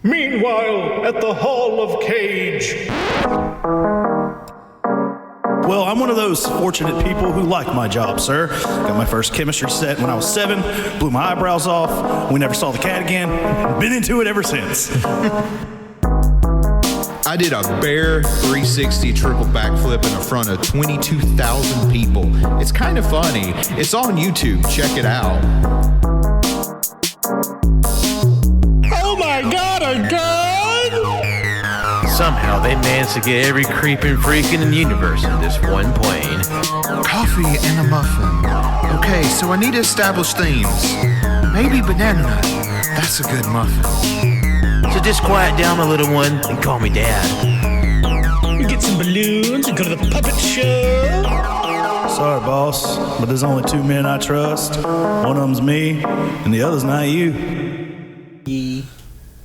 Meanwhile, at the Hall of Cage. Well, I'm one of those fortunate people who like my job, sir. Got my first chemistry set when I was 7, blew my eyebrows off. We never saw the cat again. Been into it ever since. I did a bare 360 triple backflip in front of 22,000 people. It's kind of funny. It's on YouTube. Check it out. Oh my God, a gun! Somehow they managed to get every creeping freak in the universe in this one plane. Coffee and a muffin. Okay, so I need to establish themes. Maybe banana nut. That's a good muffin. So just quiet down, my little one, and call me Dad. We get some balloons and go to the puppet show. Sorry, boss, but there's only 2 men I trust. One of them's me, and the other's not you.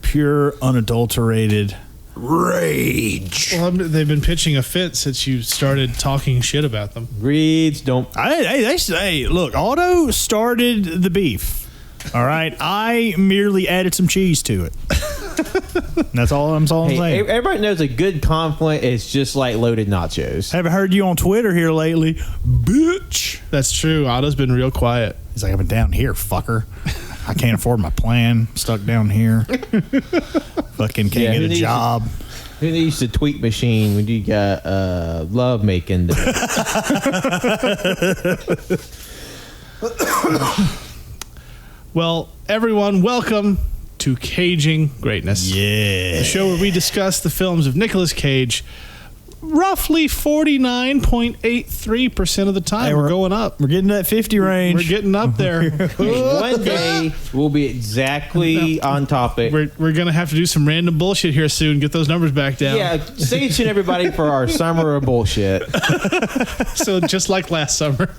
Pure, unadulterated rage. Well, they've been pitching a fit since you started talking shit about them. Reeds don't. Hey, look, Otto started the beef. All right, I merely added some cheese to it. That's all I'm saying. Everybody knows a good conflict is just like loaded nachos. Haven't heard you on Twitter here lately, bitch. That's true. Otto's been real quiet. He's like, I've been down here, fucker. I can't afford my plan. Stuck down here. Fucking can't get a job. Who needs the tweet machine when you got love making? Well, everyone, welcome to Caging Greatness. Yeah. The show where we discuss the films of Nicolas Cage roughly 49.83% of the time. Hey, we're going up. We're getting that 50 range. We're getting up there. One day we'll be exactly on topic. We're going to have to do some random bullshit here soon. Get those numbers back down. Yeah, stay tuned, everybody, for our summer of bullshit. So just like last summer.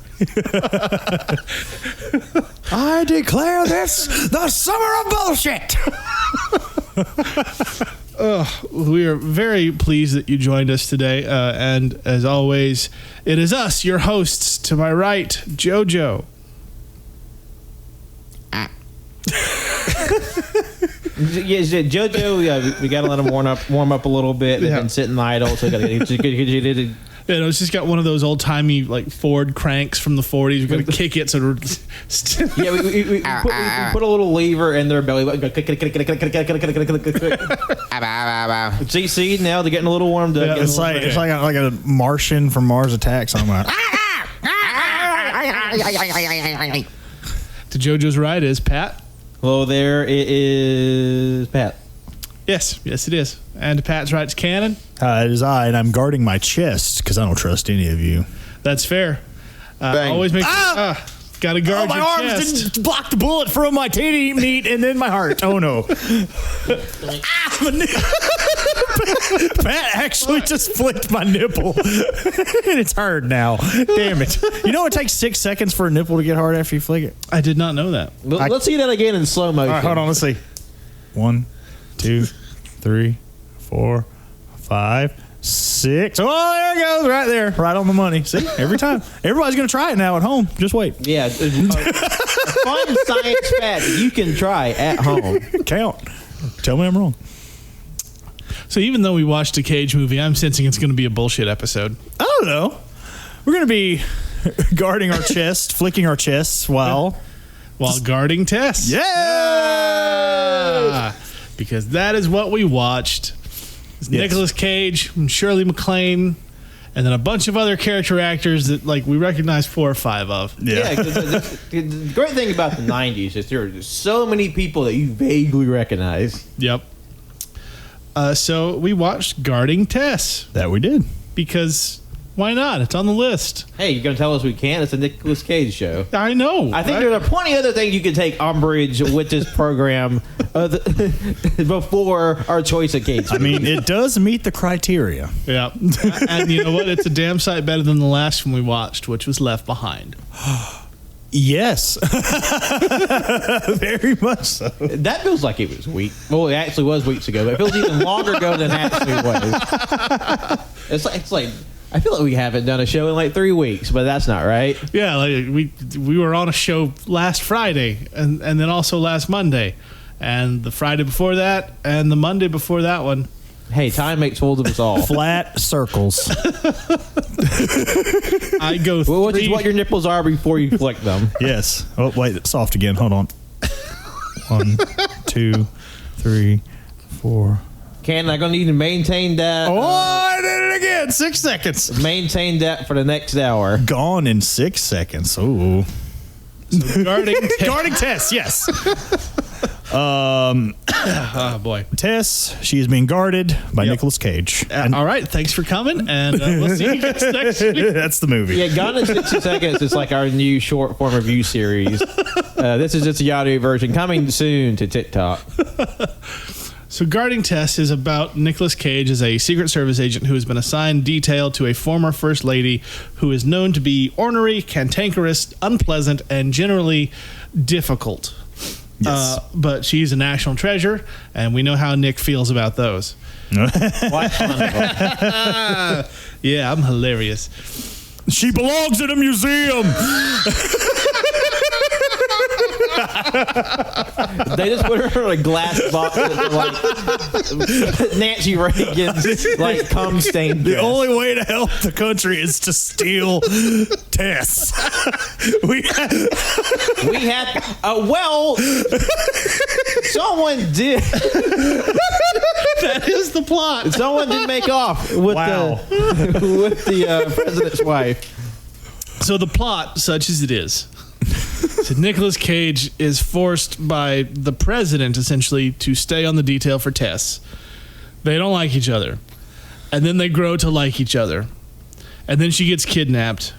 I declare this the summer of bullshit. We are very pleased that you joined us today. And as always, it is us, your hosts. To my right, JoJo. Yes, JoJo, we got to let him warm up a little bit. They've been sitting idle, so got to. Yeah, it's just got one of those old timey like Ford cranks from the 40s. We're gonna kick it, so we put a little lever in their belly. See, now they're getting a little warmed up. It's like a Martian from Mars Attacks. I'm like, to JoJo's right is Pat. Hello there, it is Pat. Yes, it is. And to Pat's right is Cannon. it is I, and I'm guarding my chest because I don't trust any of you. That's fair. Always make gotta guard your my chest. arms didn't block the bullet from my titty meat and then my heart. Oh no. Pat actually just flicked my nipple. And it's hard now. Damn it. You know it takes 6 seconds for a nipple to get hard after you flick it? I did not know that. Let's see that again in slow motion. All right, hold on, let's see. 1, 2, 3, 4, 5, 6. Oh, there it goes, right there, right on the money. See, every time. Everybody's gonna try it now at home. Just wait. Yeah, fun science fact you can try at home. Count. Tell me I'm wrong. So even though we watched a Cage movie, I'm sensing it's going to be a bullshit episode. I don't know. We're gonna be guarding our chest, flicking our chests while guarding Tess. Yeah. Because that is what we watched. It's Nicolas Cage and Shirley MacLaine, and then a bunch of other character actors that like we recognize 4 or 5 of. Yeah, the great thing about the 90s is there are so many people that you vaguely recognize. Yep. So we watched Guarding Tess. That we did. Because why not? It's on the list. Hey, you're going to tell us we can't? It's a Nicolas Cage show. I know. I think there are plenty other things you can take umbrage with this program before our choice of Cage. I mean, it does meet the criteria. Yeah. And you know what? It's a damn sight better than the last one we watched, which was Left Behind. Yes. Very much so. That feels like it was well, it actually was weeks ago, but it feels even longer ago than it actually was. It's like I feel like we haven't done a show in like 3 weeks, but that's not right. Yeah, like we were on a show last Friday and then also last Monday. and the Friday before that, and the Monday before that one. Hey, time makes fools of us all. Flat circles. I go Which is what your nipples are before you flick them. Yes. Oh, wait, it's soft again. Hold on. 1, 2, 3, 4. Ken, I'm going to need to maintain that. Oh, I did it again. 6 seconds. Maintain that for the next hour. Gone in 6 seconds. Ooh. Guarding Tess, yes. Oh boy, Tess, she is being guarded by Nicolas Cage. All right, thanks for coming, and we'll see you guys next week. That's the movie. Yeah, Gone in 60 Seconds is like our new short form review series. This is just a Yahoo version coming soon to TikTok. So Guarding Tess is about Nicolas Cage as a Secret Service agent who has been assigned detail to a former First Lady who is known to be ornery, cantankerous, unpleasant, and generally difficult. Yes. But she's a national treasure, and we know how Nick feels about those. What fun. Yeah, I'm hilarious. She belongs in a museum. They just put her in a glass box with like Nancy Reagan's like cum stained The dress. only way to help the country is to steal Tess. We had well, someone did. That is the plot. Someone did make off with the president's wife. So the plot, such as it is, so Nicolas Cage is forced by the president, essentially, to stay on the detail for Tess. They don't like each other. And then they grow to like each other. And then she gets kidnapped.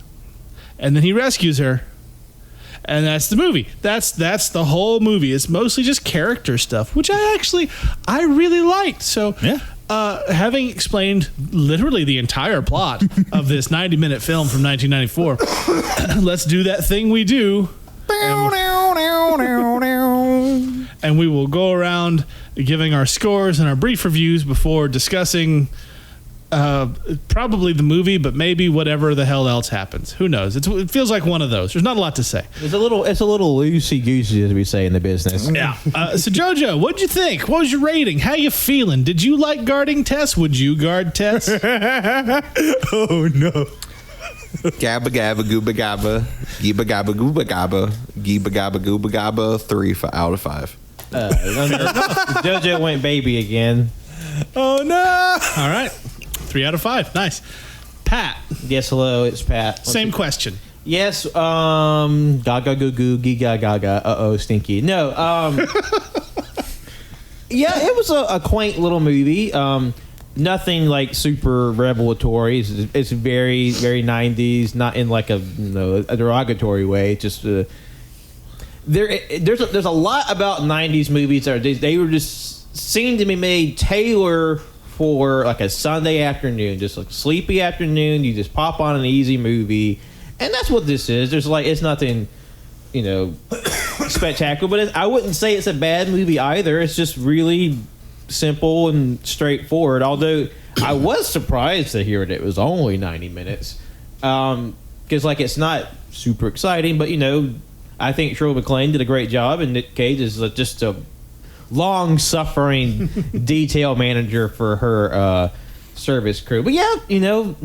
And then he rescues her. And that's the movie. That's the whole movie. It's mostly just character stuff, which I really liked. So, Yeah. Having explained literally the entire plot of this 90-minute film from 1994, let's do that thing we do. And we will go around giving our scores and our brief reviews before discussing probably the movie, but maybe whatever the hell else happens. Who knows? It feels like one of those. There's not a lot to say. It's a little loosey-goosey, as we say in the business. Yeah. So Jojo, what'd you think? What was your rating? How you feeling? Did you like guarding Tess? Would you guard Tess? Oh, no. Gabba gabba gooba gabba, geeba gabba gooba gabba, geeba gabba gooba gabba, 3 out of 5. JoJo went baby again. Oh, no. All right. 3 out of 5. Nice. Pat, Yes, hello, it's Pat. same question. Yes, gaga goo goo, giga gaga, stinky. No, yeah, it was a quaint little movie. Nothing like super revelatory. It's very, very 90s, not in like a derogatory way. Just there's a lot about 90s movies that they were just seem to be made tailor for like a Sunday afternoon, just like sleepy afternoon. You just pop on an easy movie, and that's what this is. There's like it's nothing, spectacular, but I wouldn't say it's a bad movie either. It's just really simple and straightforward. Although I was surprised to hear that it was only 90 minutes, because like it's not super exciting, but I think Shirley MacLaine did a great job, and Nick Cage is just a long-suffering detail manager for her service crew. But yeah,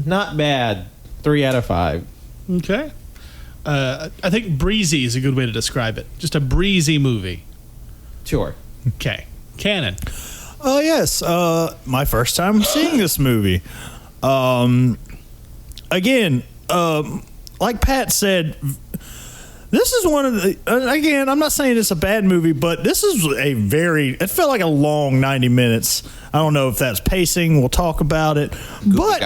not bad. 3 out of 5. Okay. I think breezy is a good way to describe it. Just a breezy movie. Sure. Okay. Cannon. Oh, yes. My first time seeing this movie. Again, like Pat said, this is one of the... again, I'm not saying it's a bad movie, but this is it felt like a long 90 minutes. I don't know if that's pacing. We'll talk about it. But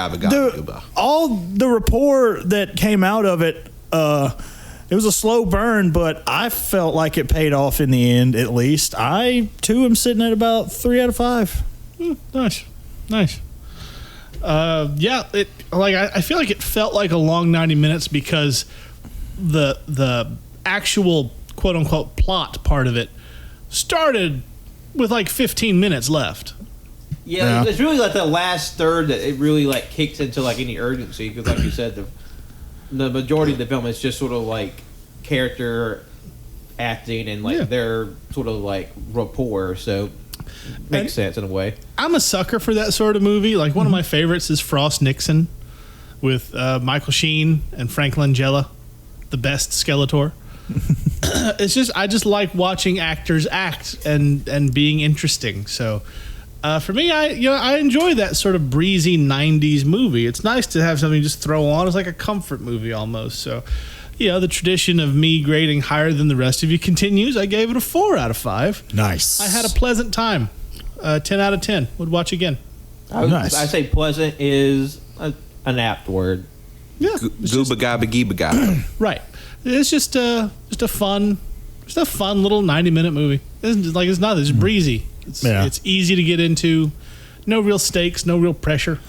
all the rapport that came out of it, it was a slow burn, but I felt like it paid off in the end, at least. I, too, am sitting at about 3 out of 5. Nice. Yeah, I feel like it felt like a long 90 minutes because the actual quote unquote plot part of it started with like 15 minutes left. Yeah, it's really like the last third that it really like kicks into like any urgency, because like you said, the majority of the film is just sort of like character acting and like Yeah. their sort of like rapport. So makes sense in a way. I'm a sucker for that sort of movie. Like one of my favorites is Frost Nixon with Michael Sheen and Frank Langella, the best Skeletor. I just like watching actors act and being interesting. So for me, I enjoy that sort of breezy '90s movie. It's nice to have something you just throw on. It's like a comfort movie almost. So the tradition of me grading higher than the rest of you continues. I gave it a 4 out of 5. Nice. I had a pleasant time. 10 out of 10. Would watch again. Nice. I say pleasant is an apt word. Yeah, Gooba gabba geeba gabba. right. It's just a fun little 90-minute movie. It's breezy. It's easy to get into. No real stakes, no real pressure.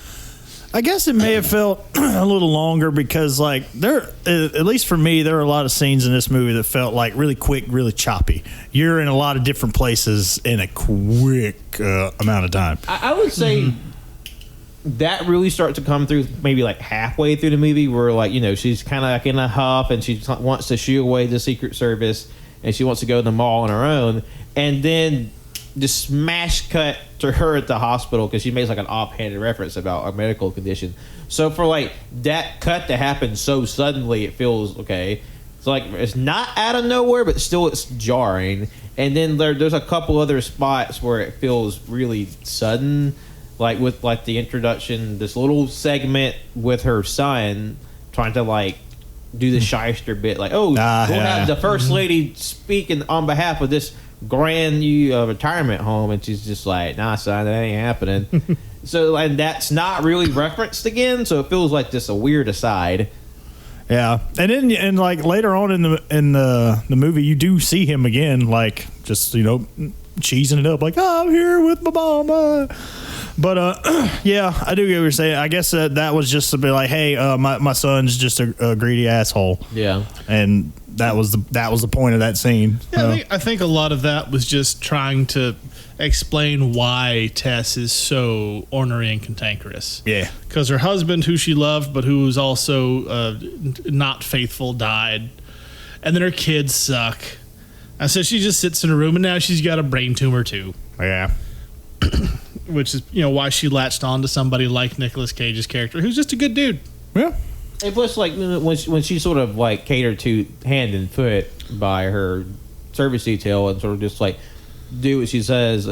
I guess it may have felt a little longer because, like, at least for me, there were a lot of scenes in this movie that felt like really quick, really choppy. You're in a lot of different places in a quick amount of time. I would say that really starts to come through maybe like halfway through the movie where, like, she's kind of like in a huff and she wants to shoo away the Secret Service and she wants to go to the mall on her own. And then the smash cut to her at the hospital because she makes like an offhanded reference about a medical condition. So for like that cut to happen so suddenly, it feels okay. It's like it's not out of nowhere, but still it's jarring. And then there's a couple other spots where it feels really sudden, like with like the introduction, this little segment with her son trying to like do the shyster bit, like we'll have the first lady speaking on behalf of this grand new retirement home, and she's just like, nah, son, that ain't happening. So, and that's not really referenced again, so it feels like just a weird aside. Yeah, and like later on in the movie, you do see him again, like just cheesing it up, like I'm here with my mama. But yeah, I do get what you're saying. I guess that was just a bit like, hey, my son's just a greedy asshole. Yeah, and that was the point of that scene. Yeah, I think a lot of that was just trying to explain why Tess is so ornery and cantankerous. Yeah, because her husband, who she loved but who was also not faithful, died, and then her kids suck, and so she just sits in her room, and now she's got a brain tumor too. Yeah. Which is why she latched on to somebody like Nicolas Cage's character, who's just a good dude. Yeah. and plus, like when she sort of like catered to hand and foot by her service detail and sort of just like do what she says,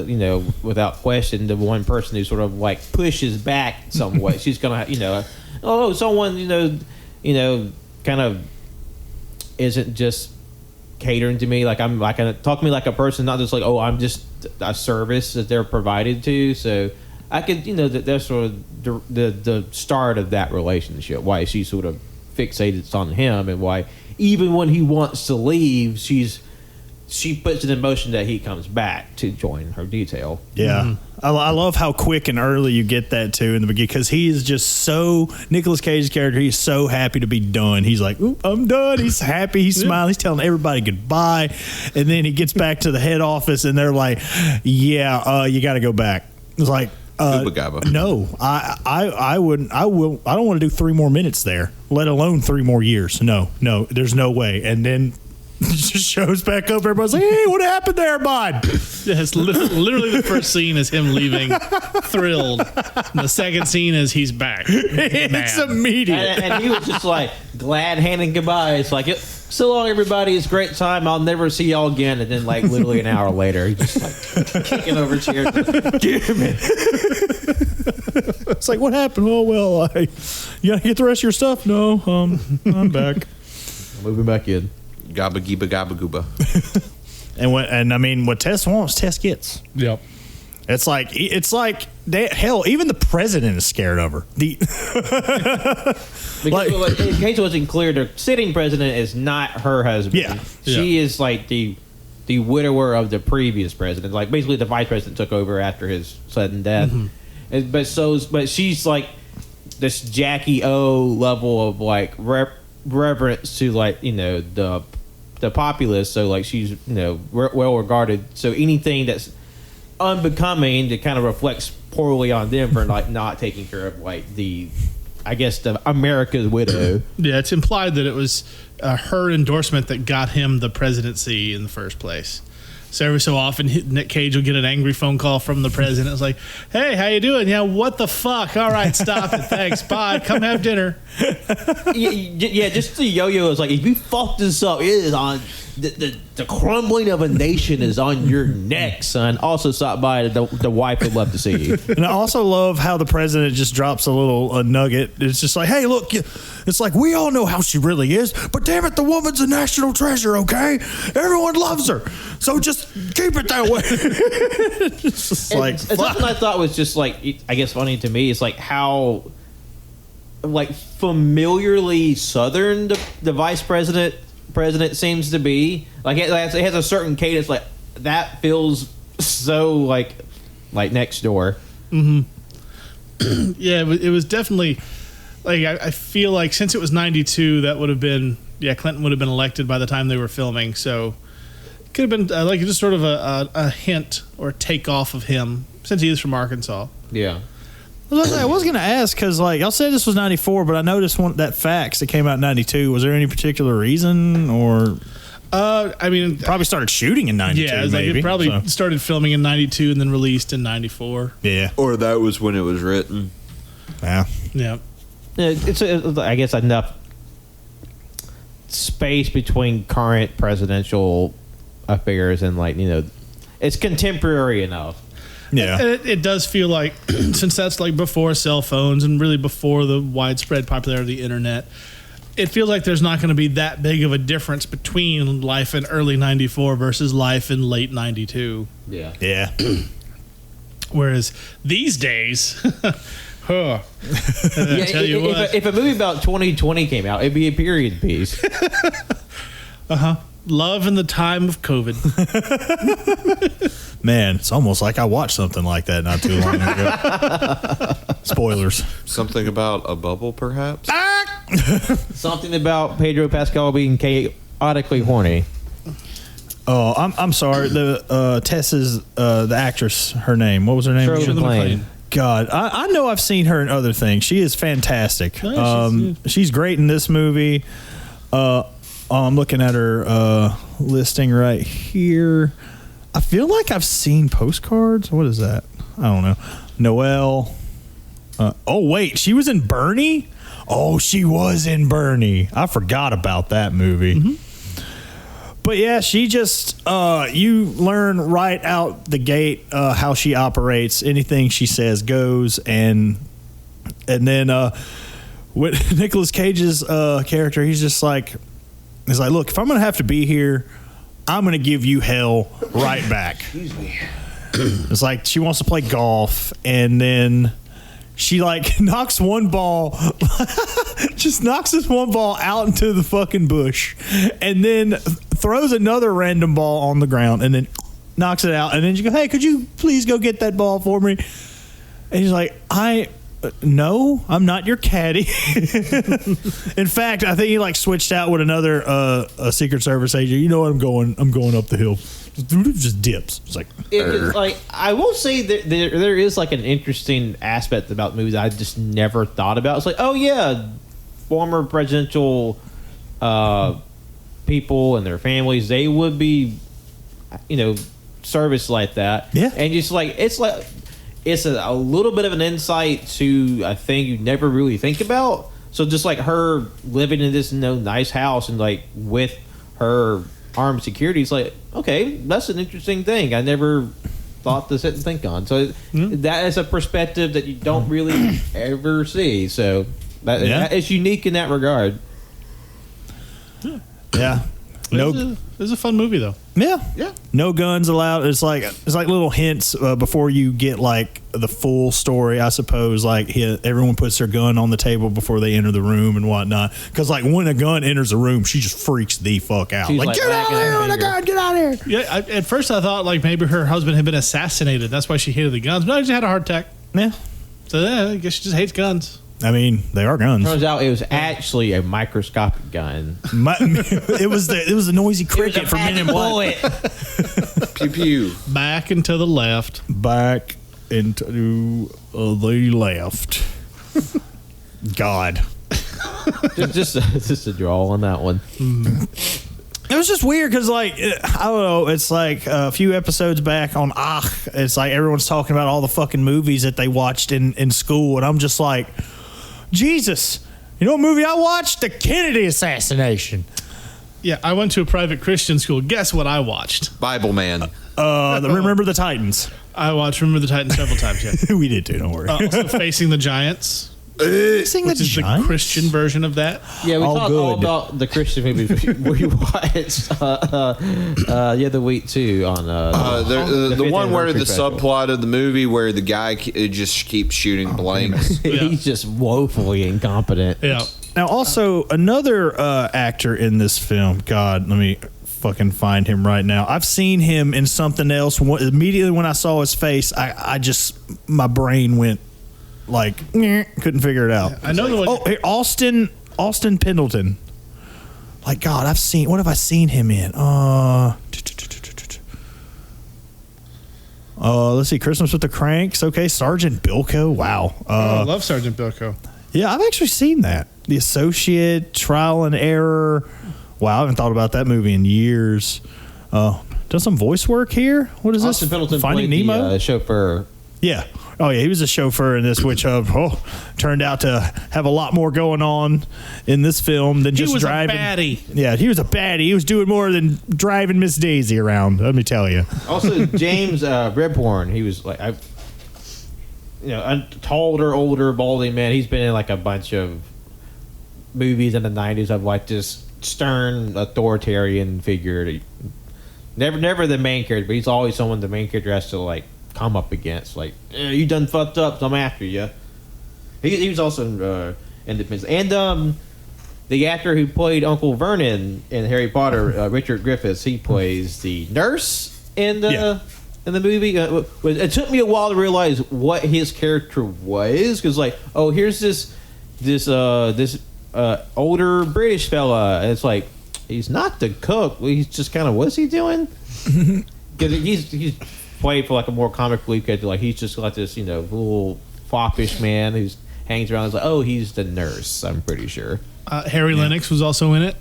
without question. The one person who sort of like pushes back some way, she's gonna, someone, kind of isn't just catering to me. Like I'm like talk to me like a person, not just like, I'm just a service that they're provided to. So I could, that's sort of the start of that relationship. Why she sort of fixated on him, and why even when he wants to leave, she puts it in motion that he comes back to join her detail. Yeah. Mm-hmm. I love how quick and early you get that too in the beginning, because he is just so, Nicolas Cage's character, he's so happy to be done. He's like, "Ooh, I'm done." He's happy. He's smiling. He's telling everybody goodbye. And then he gets back to the head office and they're like, "Yeah, you got to go back." It's like, no, I wouldn't. I don't want to do 3 more minutes there, let alone 3 more years. No, there's no way. And then just shows back up. Everybody's like, "Hey, what happened there, bud?" Yes, literally the first scene is him leaving, thrilled. And the second scene is he's back. It's immediate. And he was just like glad handing goodbye. It's like, so long, everybody. It's a great time. I'll never see y'all again. And then, like, literally an hour later, he's just like kicking over chairs. Damn it. It's like, what happened? Oh, well, you gotta get the rest of your stuff. No, I'm back. Moving back in. Gabba geeba gabba gooba. And I mean, what Tess wants, Tess gets. Yep. It's like hell, even the president is scared of her. Because in case it wasn't clear, the sitting president is not her husband. Yeah. She is like the widower of the previous president. Like basically the vice president took over after his sudden death. Mm-hmm. But she's like this Jackie O level of like reverence to like the populace. So like she's well regarded. So anything that's unbecoming that kind of reflects poorly on them for like not taking care of like the I guess, the America's widow. Yeah, it's implied that it was her endorsement that got him the presidency in the first place. So every so often, Nick Cage will get an angry phone call from the president. It's like, "Hey, how you doing? Yeah, what the fuck? All right, stop it. Thanks. Bye. Come have dinner." Yeah, just the yo-yo is like, if you fuck this up, it is on the crumbling of a nation is on your neck, son. Also, stop by. The wife would love to see you. And I also love how the president just drops a little nugget. It's just like, hey, look, it's like, we all know how she really is, but damn it, the woman's a national treasure, okay? Everyone loves her. So just keep it that way. It's just like, and something I thought was just like, I guess funny to me is like how like familiarly Southern the vice president seems to be. Like it has a certain cadence, like that feels so like next door. Yeah, it was definitely like I feel like since it was 92, that would have been Clinton would have been elected by the time they were filming. So it could have been like just sort of a hint or a takeoff of him since he is from Arkansas. Yeah. I was going to ask because, like, y'all said this was 94, but I noticed that fax that came out in 92. Was there any particular reason, or? I mean, probably started shooting in 92. Yeah, maybe. it probably started filming in 92 and then released in 94. Yeah. Or that was when it was written. Yeah. Yeah. It's I guess enough space between current presidential affairs and it's contemporary enough. Yeah. And it does feel like, since that's like before cell phones and really before the widespread popularity of the internet, it feels like there's not going to be that big of a difference between life in early 94 versus life in late 92. Yeah. Yeah. Whereas these days, tell you what. If a movie about 2020 came out, it'd be a period piece. Love in the time of COVID. Man, it's almost like I watched something like that not too long ago. Spoilers. Something about a bubble, perhaps? Something about Pedro Pascal being chaotically horny. Oh, I'm sorry. The Tess's the actress, her name. What was her name? Shirley MacLaine. God, I know I've seen her in other things. She is fantastic. She's great in this movie. I'm looking at her listing right here. I feel like I've seen Postcards. What is that? I don't know. Noelle. Oh, wait. She was in Bernie? Oh, she was in Bernie. I forgot about that movie. Mm-hmm. But yeah, she just, you learn right out the gate how she operates. Anything she says goes. And then with Nicolas Cage's character, he's like, look, if I'm going to have to be here, I'm going to give you hell right back. Excuse me. It's like she wants to play golf, and then she knocks one ball, just knocks this one ball out into the fucking bush, and then throws another random ball on the ground, and then knocks it out. And then she goes, "Hey, could you please go get that ball for me?" And he's like, no, I'm not your caddy. In fact, I think he switched out with another a Secret Service agent. You know what? I'm going up the hill. Just dips. It's like, I will say that there is an interesting aspect about movies I just never thought about. It's like, oh yeah, former presidential people and their families, they would be, service like that. Yeah, and just it's a little bit of an insight to a thing you never really think about. So just her living in this nice house and with her armed security, it's okay, that's an interesting thing. I never thought to sit and think on. So that is a perspective that you don't really ever see. So it's unique in that regard. Yeah. It was a fun movie though. Yeah. No guns allowed. It's like little hints before you get the full story, I suppose. Everyone puts their gun on the table before they enter the room and whatnot. Because when a gun enters the room, she just freaks the fuck out. She's Get out of here with a gun! Get out of here! Yeah. At first, I thought maybe her husband had been assassinated. That's why she hated the guns. But no, she just had a heart attack. Yeah. So I guess she just hates guns. I mean, they are guns. Turns out it was actually a microscopic gun. It was the noisy cricket from Men in Black. Pew pew. Back and to the left. Back into the left. God. just a draw on that one. It was just weird because, like, I don't know. It's like a few episodes back on it's like everyone's talking about all the fucking movies that they watched in school, and I'm just like, Jesus, you know what movie I watched? The Kennedy assassination. Yeah, I went to a private Christian school. Guess what I watched? Bible Man. Remember the Titans. I watched Remember the Titans several times. Yeah. We did too. Don't worry. Also, Facing the Giants, Sing which is the Christian version of that. Yeah, we All talked all good. about the Christian movies we watched the other week too on The 50th one where the anniversary special. subplot of the movie where the guy just keeps shooting blanks. He's just woefully incompetent. Yeah. Now, also another actor in this film. God, let me fucking find him right now. I've seen him in something else. Immediately when I saw his face, I just my brain went like couldn't figure it out. I know the one. Oh, here, Austin Pendleton. Like, God, what have I seen him in? Let's see, Christmas with the Cranks. Okay, Sergeant Bilko. Wow. I love Sergeant Bilko. Yeah, I've actually seen that. The Associate, Trial and Error. Wow, I haven't thought about that movie in years. Done some voice work here. What is Austin this? Pendleton Finding played Nemo. the chauffeur. Yeah. Oh yeah, he was a chauffeur in this, which turned out to have a lot more going on in this film than He just was driving. a baddie. Yeah, he was a baddie. He was doing more than driving Miss Daisy around. Let me tell you. Also, James Rebhorn. He was like a taller, older, balding man. He's been in like a bunch of movies in the '90s of like this stern, authoritarian figure. Never the main character, but he's always someone the main character has to like come up against. Like, you done fucked up, so I'm after you. He was also in Independence, and the actor who played Uncle Vernon in Harry Potter, Richard Griffiths, he plays the nurse in the movie. It took me a while to realize what his character was, because like, oh, here's this older British fella, and it's like, he's not the cook. He's just kind of, what's he doing? Because he's played for like a more comic relief character. Like, he's just like this, little foppish man who hangs around. It's like, oh, he's the nurse. I'm pretty sure. Harry Lennox was also in it.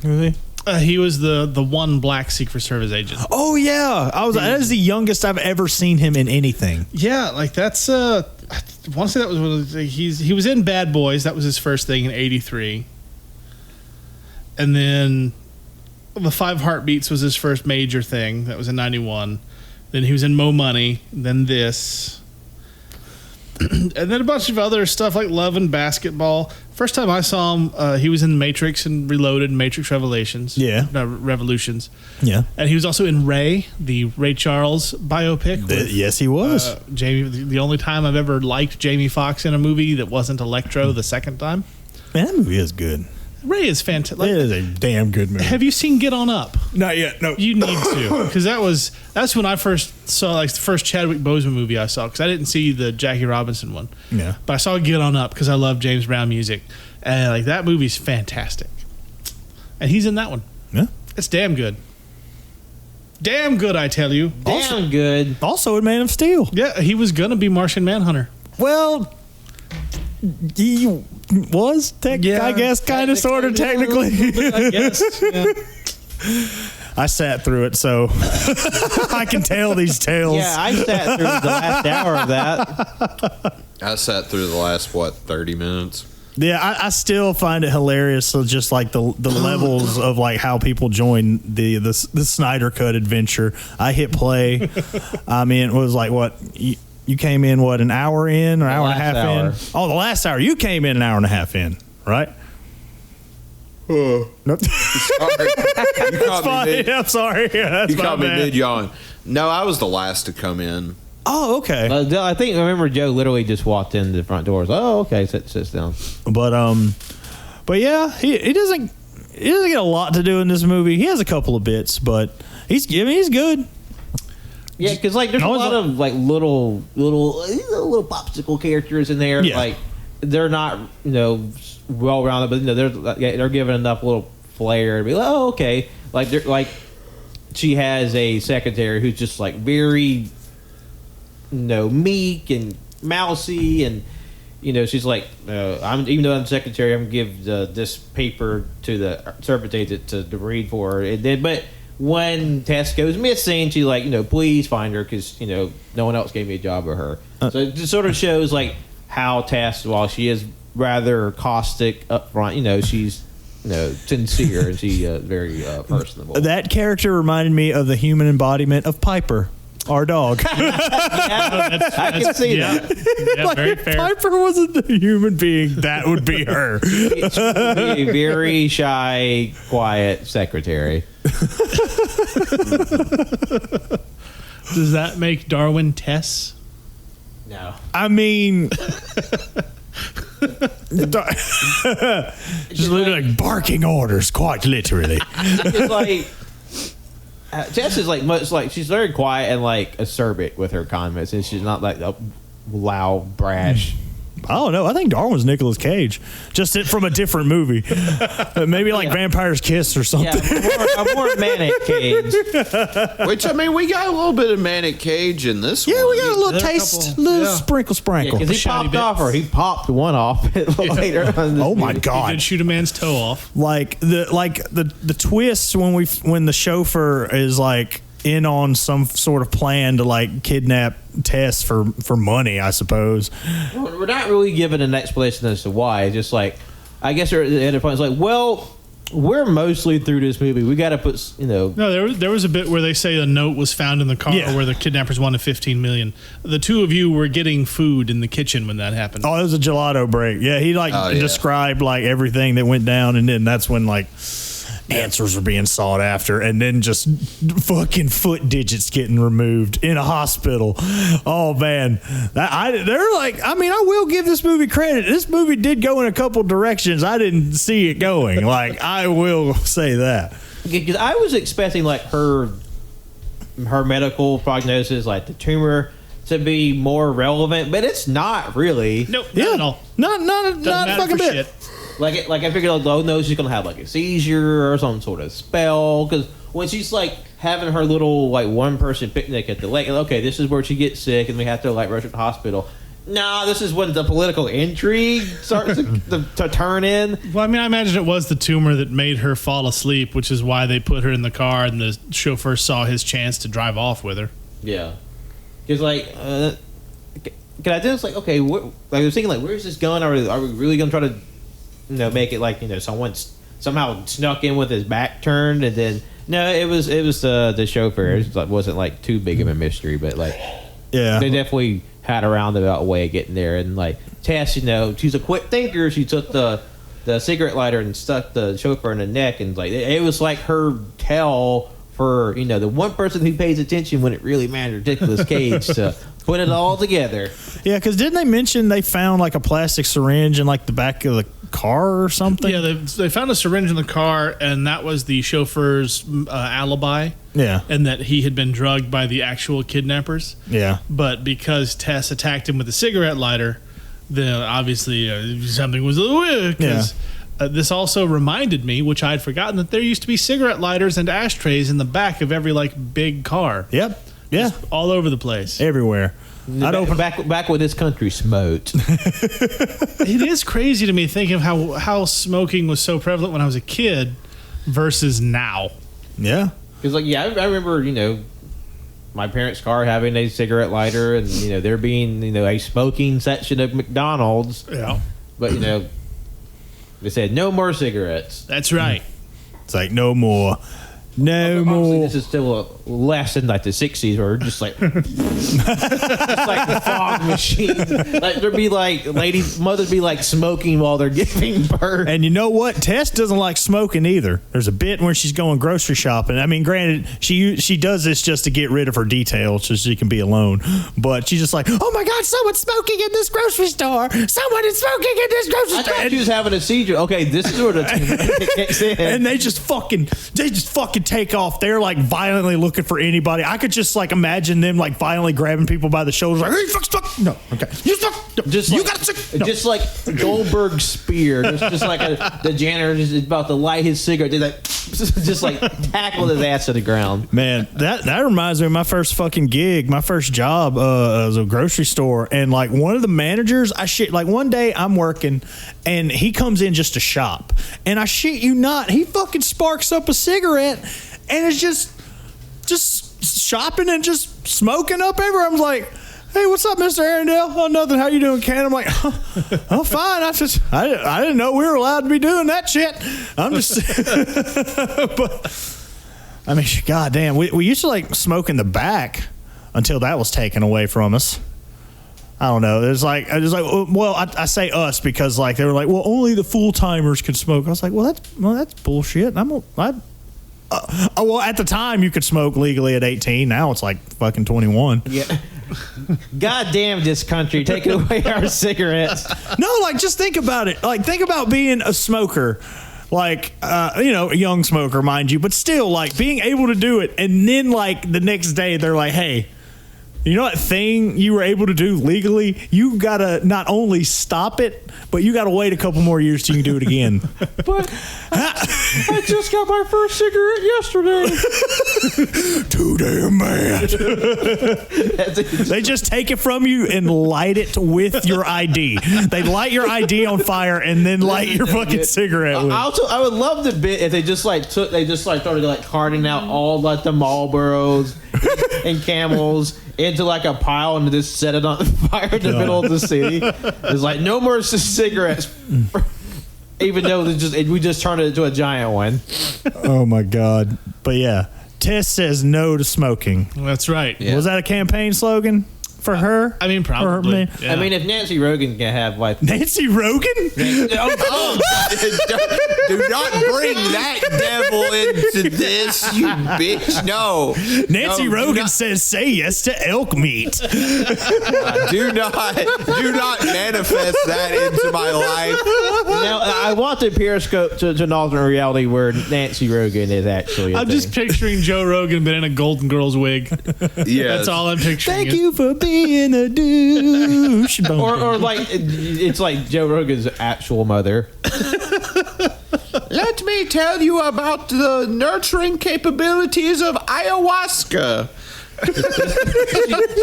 Really? He was the one black Secret Service agent. Oh yeah, that is the youngest I've ever seen him in anything. Yeah, like that's I want to say that was he was in Bad Boys. That was his first thing in '83, and then The Five Heartbeats was his first major thing. That was in '91. Then he was in Mo Money. Then this, and then a bunch of other stuff like Love and Basketball. First time I saw him, he was in Matrix and Reloaded, and Matrix Revelations. Yeah. Revolutions. Yeah. And he was also in Ray, the Ray Charles biopic. With, Yes, he was. Jamie. The only time I've ever liked Jamie Foxx in a movie that wasn't Electro. The second time. Man, that movie is good. Ray is fantastic. It is a damn good movie. Have you seen Get On Up? Not yet. No. You need to, because that's when I first saw like the first Chadwick Boseman movie I saw, because I didn't see the Jackie Robinson one. Yeah. But I saw Get On Up because I love James Brown music, and like that movie's fantastic, and he's in that one. Yeah. It's damn good. Damn good, I tell you. Damn good. Also in Man of Steel. Yeah, he was gonna be Martian Manhunter. Well, he was, I guess, kind of, sort of, technically. I guess. Yeah. I sat through it, so I can tell these tales. Yeah, I sat through the last hour of that. I sat through the last 30 minutes. Yeah, I still find it hilarious. So just like the levels of like how people join the Snyder Cut adventure. I hit play. I mean, it was like what you came in an hour in or hour and a half in? Oh, the last hour. You came in an hour and a half in, right? Nope. Sorry. You caught me mid, I'm sorry. Yeah, that's you my caught me bad. mid yawn. No, I was the last to come in. Oh, okay. I remember Joe literally just walked in the front doors. Oh, okay, sits down. But yeah, he doesn't get a lot to do in this movie. He has a couple of bits, but he's good. Yeah, because like there's a lot of like little popsicle characters in there. Yeah. Like they're not well rounded, but they're given enough little flair to be like, oh, okay. Like she has a secretary who's just like very meek and mousy, and she's like, even though I'm secretary, I'm gonna give this paper to the servant agent to read for her. And then, but when Tess goes missing, she's like, please find her because no one else gave me a job with her. So it just sort of shows like how Tess, while she is rather caustic up front, she's sincere and she very personable. That character reminded me of the human embodiment of Piper, our dog. I can see that. Yeah, Like, very if fair. Piper wasn't a human being, that would be her. She's a very shy, quiet secretary. Does that make Darwin Tess? No. I mean, just literally like barking orders, quite literally. It's like Tess is like much like she's very quiet and like acerbic with her comments, and she's not like a loud, brash. I don't know. I think Darwin's Nicolas Cage, just from a different movie. Maybe like Vampire's Kiss or something. Yeah, a more manic Cage. Which, I mean, we got a little bit of Manic Cage in this one. Yeah, we got a little There are a taste, couple, little yeah. sprinkle. Because he Shiny popped off, or he popped one off later on. in this Oh my movie. He God! did shoot a man's toe off. Like the twist when the chauffeur is like in on some sort of plan to like kidnap Tess for money, I suppose. We're not really given an explanation as to why. It's just like, I guess at the end of the point, it's like, well, we're mostly through this movie. We got to put, No, there was a bit where they say a note was found in the car Yeah. where the kidnappers wanted $15 million. The two of you were getting food in the kitchen when that happened. Oh, it was a gelato break. Yeah, he described like everything that went down, and then that's when like answers were being sought after, and then just fucking foot digits getting removed in a hospital. Oh man, they're like, I mean, I will give this movie credit. This movie did go in a couple directions I didn't see it going. Like, I will say that. because I was expecting like her medical prognosis, like the tumor, to be more relevant, but it's not really. Nope, not at all. Not Doesn't a matter fucking for bit. shit. Like I figured, like, oh no, she's gonna have like a seizure or some sort of spell. Because when she's like having her little like one person picnic at the lake, okay, this is where she gets sick and we have to like rush her to the hospital. Nah, this is when the political intrigue starts to turn in. Well, I mean, I imagine it was the tumor that made her fall asleep, which is why they put her in the car and the chauffeur saw his chance to drive off with her. Yeah, because like, can I just like, okay, like I was thinking like, where's this going? Are we really gonna try to, make it like someone somehow snuck in with his back turned, and then no, it was the chauffeur. It wasn't like too big of a mystery, but like, Yeah. they definitely had a roundabout way of getting there. And like Tess, she's a quick thinker. She took the cigarette lighter and stuck the chauffeur in the neck, and like it was like her tell for the one person who pays attention when it really matters, Nicolas Cage, to put it all together. Yeah, because didn't they mention they found like a plastic syringe in like the back of the car or something? Yeah, they found a syringe in the car, and that was the chauffeur's alibi. Yeah. And that he had been drugged by the actual kidnappers. Yeah. But because Tess attacked him with a cigarette lighter, then obviously something was a little weird. 'Cause, this also reminded me, which I'd forgotten, that there used to be cigarette lighters and ashtrays in the back of every like big car. Yep. Yeah. All over the place. Everywhere. I'd open Back when this country smoked. It is crazy to me thinking of how smoking was so prevalent when I was a kid versus now. Yeah. Because I remember my parents' car having a cigarette lighter, and there being a smoking section of McDonald's. Yeah. But they said no more cigarettes. That's right. It's like no more. No Obviously, more. this is still less than like the '60s, where just like it's like the fog machine. Like there'd be like mothers be like smoking while they're giving birth. And you know what? Tess doesn't like smoking either. There's a bit where she's going grocery shopping. I mean, granted, she does this just to get rid of her details so she can be alone. But she's just like, oh my God, someone's smoking in this grocery store. Someone is smoking in this grocery I store. thought she was having a seizure. Okay, this is where the kicks in. And they just fucking take off. They're like violently looking for anybody. I could just like imagine them like violently grabbing people by the shoulders, like, hey, fuck. No, okay. You fuck. No. Just you like, got sick. No. just like Goldberg's spear. Just like the janitor is about to light his cigarette. They like just like tackled his ass to the ground. Man, that reminds me of my first fucking gig, my first job was a grocery store, and like one of the managers, like one day I'm working, and he comes in just to shop, and I shit you not, he fucking sparks up a cigarette, and it's just shopping and just smoking up everywhere. I'm like, hey, what's up, Mr. Arundel? Oh, nothing. How you doing, Ken? I'm like, oh, fine. I didn't know we were allowed to be doing that shit. I'm just, but I mean, goddamn, we used to like smoke in the back until that was taken away from us. I don't know. It's like, well, I say us because like they were like, well, only the full timers can smoke. I was like, well, that's bullshit. Well, at the time you could smoke legally at 18. Now it's like fucking 21. Yeah. God damn this country taking away our cigarettes. No, like just think about it. Like think about being a smoker, like a young smoker, mind you, but still like being able to do it, and then like the next day they're like, hey, you know that thing you were able to do legally? You gotta not only stop it, but you gotta wait a couple more years till you can do it again. But I just got my first cigarette yesterday. Too damn bad. They just take it from you and light it with your ID. They light your ID on fire and then light your fucking cigarette with. I would love the bit if they just started like carting out all like the Marlboros and Camels into like a pile and just set it on fire in the middle of the city. It's like no more cigarettes, even though we just turned it into a giant one. Oh my god! But yeah, Tess says no to smoking. That's right. Was that a campaign slogan for her? I mean, probably. Or Yeah. I mean, if Nancy Rogan can have like Nancy Rogan? Oh, do not bring that devil into this, you bitch. No. Nancy No, Rogan says say yes to elk meat. Do not manifest that into my life. now, I want the Periscope to an alternate reality where Nancy Rogan is actually. I'm just picturing Joe Rogan, but in a Golden Girls wig. Yeah. That's all I'm picturing. Thank you for being a douche. or like it's like Joe Rogan's actual mother. Let me tell you about the nurturing capabilities of ayahuasca.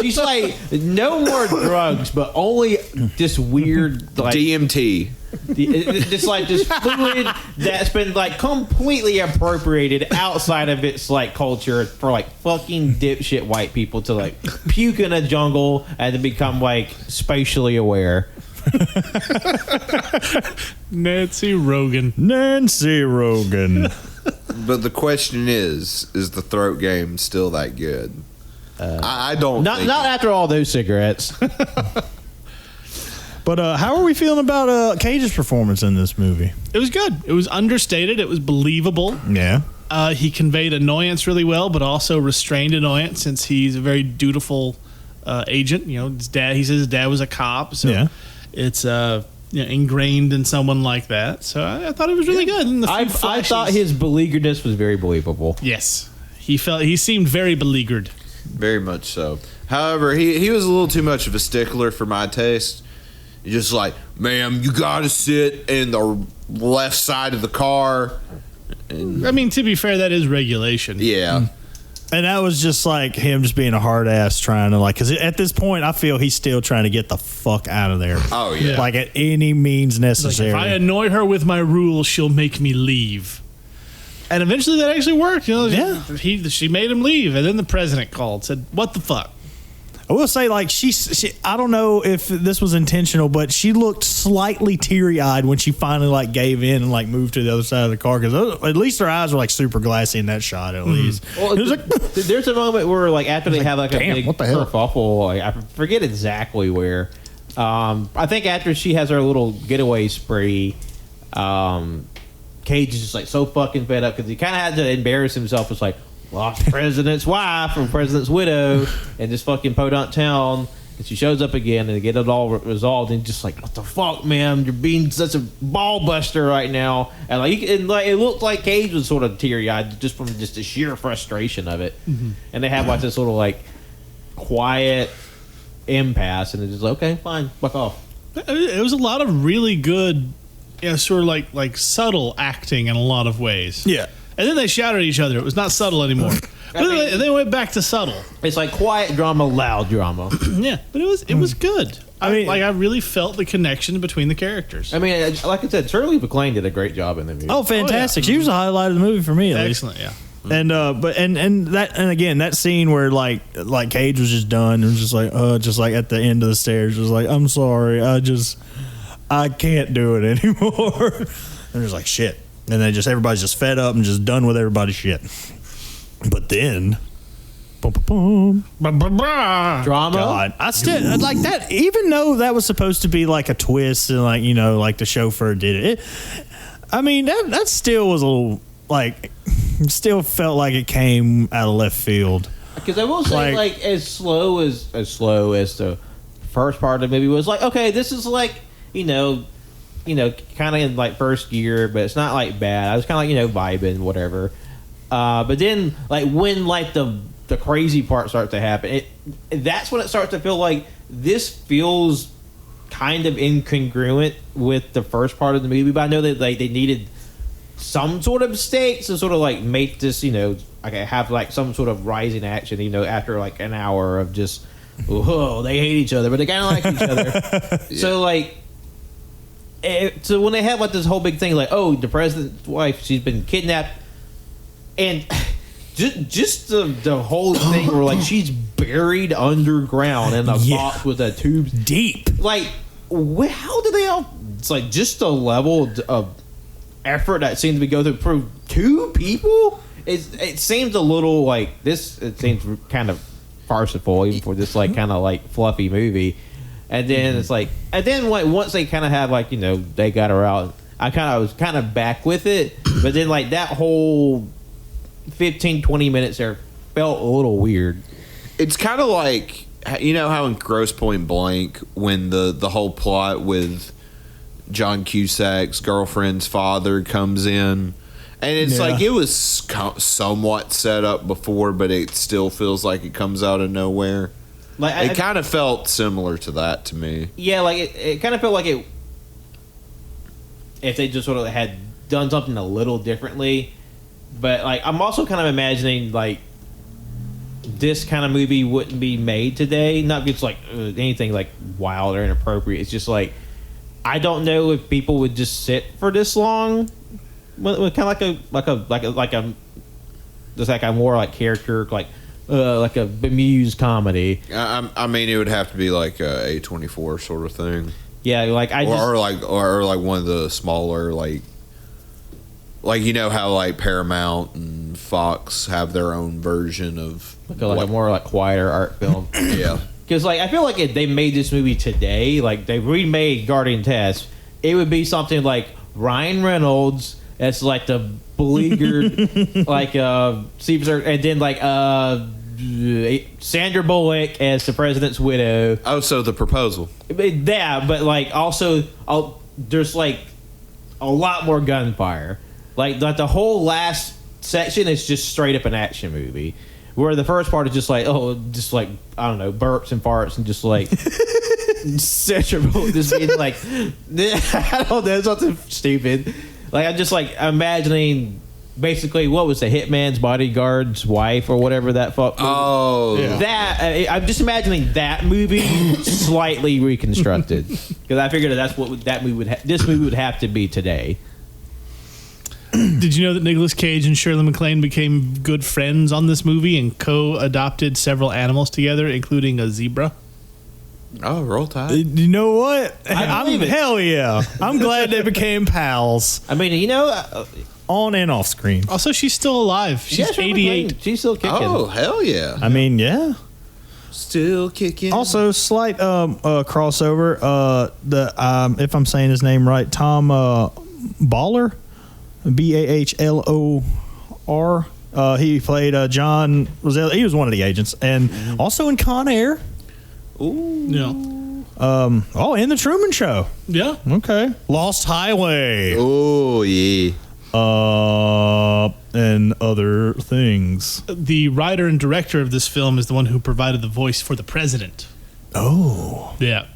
She's like, no more drugs, but only this weird like DMT. just like this fluid that's been like completely appropriated outside of its like culture for like fucking dipshit white people to like puke in a jungle and to become like spatially aware. Nancy Rogan. Nancy Rogan. But the question is the throat game still that good? I don't Not think after all those cigarettes. But how are we feeling about Cage's performance in this movie? It was good. It was understated. It was believable. Yeah. He conveyed annoyance really well, but also restrained annoyance since he's a very dutiful agent. You know, his dad. He says his dad was a cop, so Yeah. it's ingrained in someone like that. So I thought it was really good. And the I thought his beleagueredness was very believable. yes, he seemed very beleaguered. very much so. However, he was a little too much of a stickler for my taste. Just like, ma'am, you gotta sit in the left side of the car. And I mean, to be fair, that is regulation. yeah. And that was just like him just being a hard ass trying to like, because at this point I feel he's still trying to get the fuck out of there. Oh yeah. Like at any means Like, necessary. if I annoy her with my rules, she'll make me leave. And eventually that actually worked. You know, Yeah. she made him leave, and then the president called, said, "What the fuck?" I will say, like, she I don't know if this was intentional, but she looked slightly teary-eyed when she finally, like, gave in and, like, moved to the other side of the car. Because at least her eyes were, like, super glassy in that shot, at least. Well, It was like, there's a moment where, like, after they have like a damn, big what the hell? kerfuffle, like, I forget exactly where. I think after she has her little getaway spree, Cage is just like so fucking fed up because he kind of had to embarrass himself. It's like lost president's wife or president's widow in this fucking podunk town. And she shows up again and they get it all resolved. And just like, what the fuck, man? You're being such a ball buster right now. And like, it looked like Cage was sort of teary eyed just from just the sheer frustration of it. Mm-hmm. And they have like this sort of like quiet impasse, and it's just like, okay, fine, fuck off. It was a lot of really good, sort of like subtle acting in a lot of ways. yeah. And then they shouted at each other. It was not subtle anymore. But then they went back to subtle. It's like quiet drama, loud drama. Yeah, but it was good. I really felt the connection between the characters. I mean, like I said, Shirley MacLaine did a great job in the movie. Oh, fantastic! She was the highlight of the movie for me, at least. Excellent, yeah. And again, that scene where like Cage was just done and was just like at the end of the stairs, was like, I'm sorry, I can't do it anymore. And there's like shit, and everybody's just fed up and just done with everybody's shit. But then, Drama. God, I still like that. Even though that was supposed to be like a twist, and like the chauffeur did it. I mean, that still was a little like. Still felt like it came out of left field. Because I will say, like as slow as the first part of the movie was, like, okay, this is like kind of in like first gear, but it's not like bad. I was kind of like vibing, whatever. But then like when like the crazy part starts to happen, that's when it starts to feel like this feels kind of incongruent with the first part of the movie. But I know that like they needed some sort of stakes to sort of like make this, have like some sort of rising action, after like an hour of just, whoa, they hate each other, but they kind of like each other. Yeah. So like, so when they have like this whole big thing, like, oh, the president's wife, she's been kidnapped, and just the whole thing where like she's buried underground in a box with a tube deep. Like, how do they all? It's like just a level of effort that seems to be go through for two people. It seems a little like this. It seems kind of farcical even for this like kind of like fluffy movie. And then it's like, and then like once they kind of have like they got her out, I was kind of back with it. But then like that whole 15-20 minutes there felt a little weird. It's kind of like how in Grosse Point Blank when the whole plot with John Cusack's girlfriend's father comes in, and it's like it was somewhat set up before, but it still feels like it comes out of nowhere. Like it kind of felt similar to that to me. Yeah, like it kind of felt like it if they just sort of had done something a little differently. But like I'm also kind of imagining like this kind of movie wouldn't be made today. Not because like anything like wild or inappropriate. It's just like, I don't know if people would just sit for this long, kind of like a more like character like a bemused comedy. I mean, it would have to be like a A24 sort of thing. Yeah, like or like one of the smaller like how like Paramount and Fox have their own version of like a more like quieter art film. Yeah. Because, like, I feel like if they made this movie today, like, they remade Guarding Tess, it would be something like Ryan Reynolds as, like, the beleaguered, like, Caesar, and then, like, Sandra Bullock as the president's widow. Oh, so The Proposal. Yeah, but, like, also, there's, like, a lot more gunfire. Like, the whole last section is just straight up an action movie. Where the first part is just like, I don't know, burps and farts and just like, just being like, I don't know, something stupid. Like, I'm just like imagining basically what was the hitman's bodyguard's wife or whatever that fuck. Oh, yeah. That I'm just imagining that movie slightly reconstructed because I figured that's what this movie would have to be today. Did you know that Nicolas Cage and Shirley MacLaine became good friends on this movie and co-adopted several animals together, including a zebra? Oh, roll tide. You know what? I believe it. Hell yeah. I'm glad they became pals. I mean, on and off screen. Also, she's still alive. She's 88. She's still kicking. Oh, hell yeah. I mean, yeah. Still kicking. Also, slight crossover. If I'm saying his name right, Tom Baller. Bahlor. He played John. He was one of the agents, and also in Con Air. Ooh. Yeah. And the Truman Show. Yeah. Okay. Lost Highway. Oh yeah. And other things. The writer and director of this film is the one who provided the voice for the president. Oh. Yeah.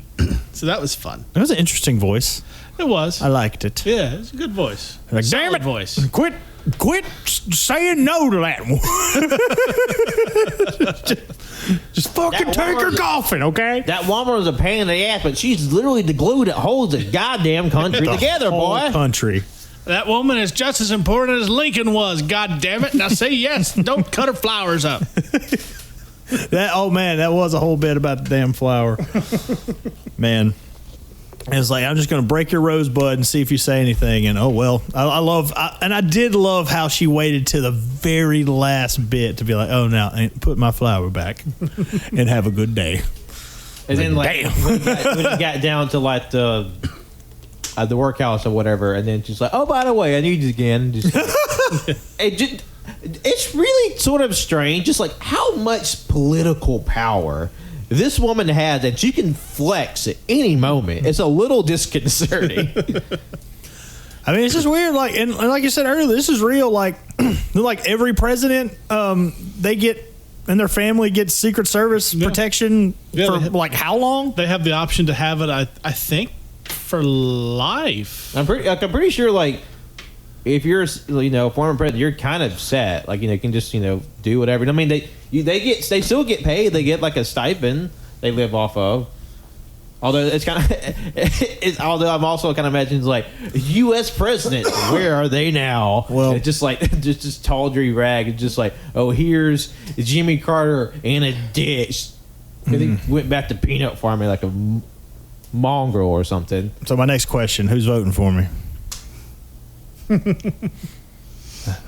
So that was fun. It was an interesting voice. It was. I liked it. Yeah, it's a good voice. Like, Solid damn it! Voice. Quit quit saying no to that one. just fucking That take her woman- golfing, okay? That woman was a pain in the ass, but she's literally the glue that holds the goddamn country together, Whole boy. country. That woman is just as important as Lincoln was. God damn it! Now say yes. Don't cut her flowers up. That was a whole bit about the damn flower. Man. And it's like, I'm just going to break your rosebud and see if you say anything. And I did love how she waited to the very last bit to be like, oh, now put my flower back and have a good day. And then, like, damn. when it got down to like the workhouse or whatever, and then she's like, "Oh, by the way, I need you again." It's really sort of strange, just like how much political power this woman has that you can flex at any moment. It's a little disconcerting. I mean, it's just weird. Like, and like you said earlier, this is real. Like, like every president, they get. And their family gets Secret Service protection for like how long? They have the option to have it, I think, for life. I'm pretty sure, like, if you're, former president, you're kind of set. Like, you can just, do whatever. I mean, they still get paid. They get like a stipend they live off of. Although it's kind of, although I'm also kind of imagining like U.S. president, where are they now? Well, it's just like just tawdry rag. It's just like, oh, here's Jimmy Carter in a ditch. He went back to peanut farming like a mongrel or something. So my next question: who's voting for me?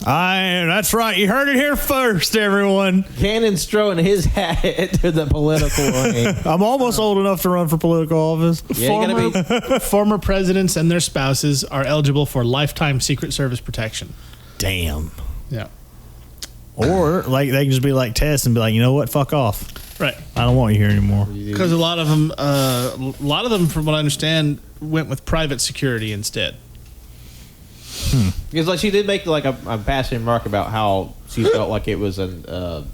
That's right. You heard it here first, everyone. Cannon's throwing his hat into the political ring. I'm almost old enough to run for political office. Yeah, Former presidents and their spouses are eligible for lifetime Secret Service protection. Damn. Yeah. Or like they can just be like Tess and be like, you know what, fuck off. Right. I don't want you here anymore. Because a lot of them, from what I understand, went with private security instead. Because like she did make like a passing remark about how she felt like it was an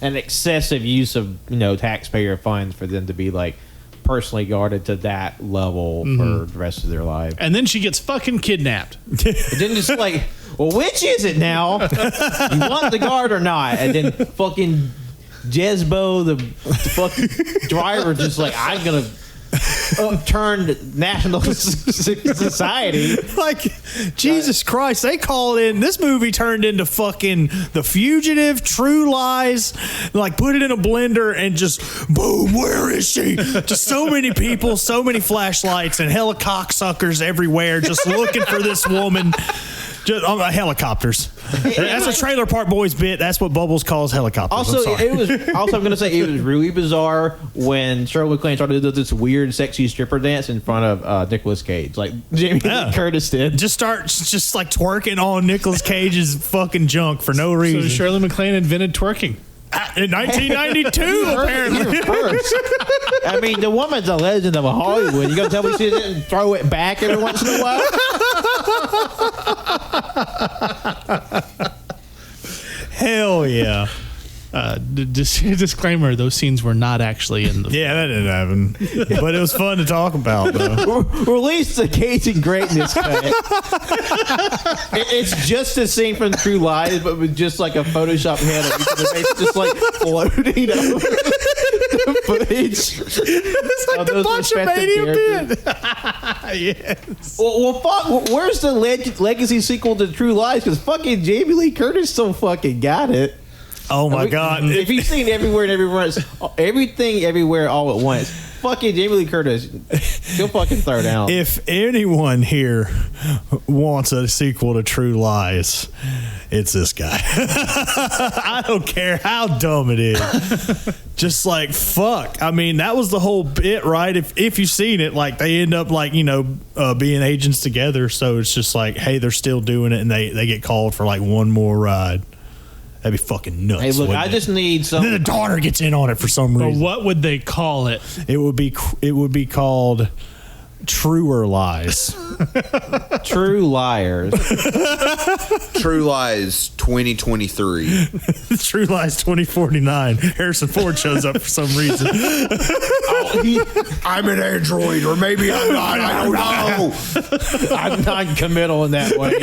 excessive use of taxpayer funds for them to be like personally guarded to that level for the rest of their life. And then she gets fucking kidnapped. And then just like, well, which is it now? You want the guard or not? And then fucking Jezbo, the fucking driver, just like, I'm gonna upturned national society. Like, Jesus Christ, they call it in. This movie turned into fucking The Fugitive, True Lies. Like, put it in a blender and just boom, where is she? Just so many people, so many flashlights, and cocksuckers everywhere just looking for this woman. Just helicopters. That's a Trailer Park Boys bit. That's what Bubbles calls helicopters. Also, I'm gonna say it was really bizarre when Shirley MacLaine started to do this weird, sexy stripper dance in front of Nicolas Cage, like Jamie Lee Curtis did. Just like twerking on Nicolas Cage's fucking junk for no reason. So Shirley MacLaine invented twerking. In 1992, apparently. I mean, the woman's a legend of Hollywood. You gonna tell me she didn't throw it back every once in a while? Hell yeah. Disclaimer: those scenes were not actually in the. Yeah, that didn't happen, but it was fun to talk about, though. Release the Cage and Greatness cut. It's just a scene from True Lies, but with just like a Photoshop head of each of the face, just like floating over the footage. It's like the Bunch of Mania bit. Yes. Well, fuck. Where's the legacy sequel to True Lies? Because fucking Jamie Lee Curtis still fucking got it. Oh my God! If you've seen Everywhere and Everywhere, Everything Everywhere All at Once, fucking Jamie Lee Curtis, she'll fucking throw down. If anyone here wants a sequel to True Lies, it's this guy. I don't care how dumb it is. Just like, fuck. I mean, that was the whole bit, right? If you've seen it, like they end up like, being agents together. So it's just like, hey, they're still doing it and they get called for like one more ride. That'd be fucking nuts. Hey, look, I just need some. And then the daughter gets in on it for some reason. But what would they call it? It would be called Truer Lies. True Liars. True Lies 2023. True Lies 2049. Harrison Ford shows up for some reason. I'm an android, or maybe I'm not. I don't know. I'm non-committal in that way.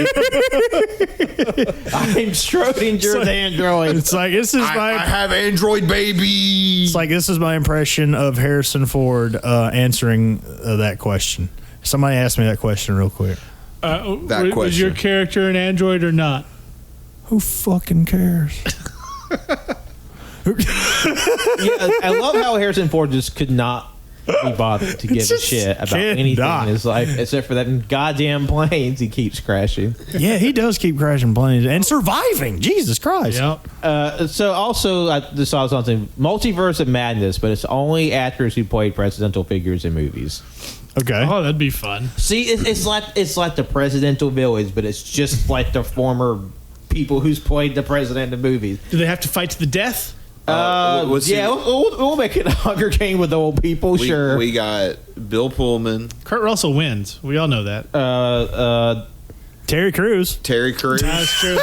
I'm Schrodinger's android. It's like this is I have android baby. It's like this is my impression of Harrison Ford answering that question. Somebody asked me that question real quick. That Was your question. character an android or not? Who fucking cares? Yeah, I love how Harrison Ford just could not be bothered to give a Just shit about can't anything not. in his life except for that goddamn planes he keeps crashing. Yeah, he does keep crashing planes and surviving. Jesus Christ. Yep. So also, I just saw something, Multiverse of Madness, but it's only actors who played presidential figures in movies. Okay. Oh, that'd be fun. See, it's like the presidential village, but it's just like the former people who's played the president in movies. Do they have to fight to the death? What's Yeah, we'll make it a Hunger Game with old people, sure. We got Bill Pullman, Kurt Russell wins. We all know that. Terry Crews. Terry Crews. That's true.